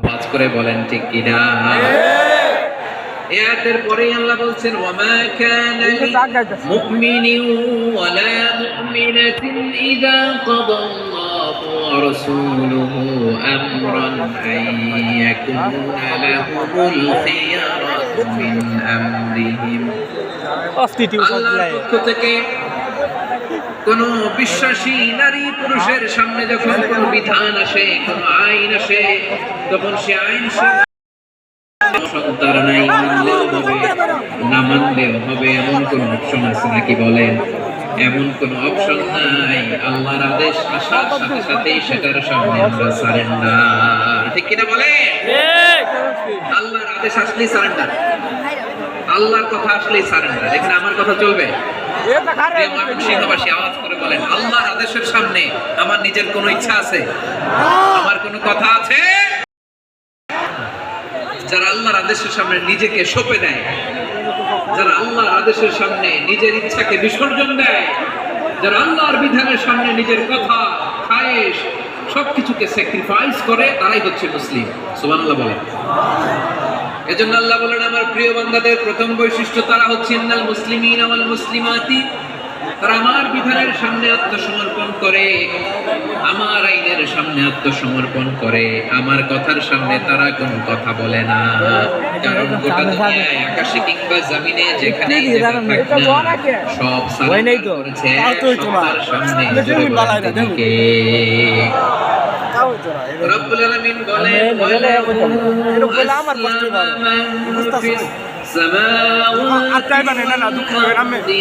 ওয়াজ করে বলেন ঠিক কিনা? এর পরেই আল্লাহ বলছেন ওয়ামা কানা লিলমুমিনিন ওয়ালা মুমিনাতিন ইযা কাদাল্লাহু ওয়া রাসূলুহু আমরান আন ইয়াকুনা লাহুমুল খিয়ারাতু মিন আমরিহিম। আল্লাহর পক্ষ থেকে কোন বিশ্বাসী নারী পুরুষের সামনে যখন কোন বিধান আসে, কোন আইন আসে, তখন সে আইন সন্তান নাই, মানলেও হবে না মানলেও হবে, এমন কোন অপশন আছে নাকি বলেন? এমন কোন অপশন নাই। আল্লাহর আদেশ আসার সাথে সাথেই সেটার সামনে আমরা সারেন্ডার। ঠিক কিনা বলেন? আল্লাহর আদেশ আসলেই সারেন্ডার, আল্লাহর কথা আসলেই সারেন্ডার। এখানে আমার কথা চলবে? সিংহবাসী আওয়াজ করে বলেন, আল্লাহর আদেশের সামনে আমার নিজের কোনো ইচ্ছা আছে? আমার কোনো কথা আছে? যারা আল্লাহর আদেশের সামনে নিজেকে সঁপে দেয়, যারা আল্লাহর আদেশের সামনে নিজের ইচ্ছাকে বিসর্জন দেয়, যারা আল্লাহর বিধানের সামনে নিজের কথা, খায়েশ সবকিছুকে স্যাক্রিফাইস করে, তারাই হচ্ছে মুসলিম। সুবহানাল্লাহ বলেন। এজন্য আল্লাহ বলেন, আমার প্রিয় বান্দাদের প্রথম বৈশিষ্ট্য তারা হচ্ছে ইন্নাল মুসলিমিনা ওয়াল মুসলিমাতি, তারা আমার বিধানের সামনে আত্মসমর্পণ করে, আমার আইনের সামনে আত্মসমর্পণ করে, আমার কথার সামনে তারা কোনো কথা বলে না। কারণ গোটা দুনিয়ায় আকাশে কিংবা জমিনে যেখানে সব সারেন্ডার করেছে সবার সামনে। কে? রব্বুল আলামিন বলেন, সামাওয়াতি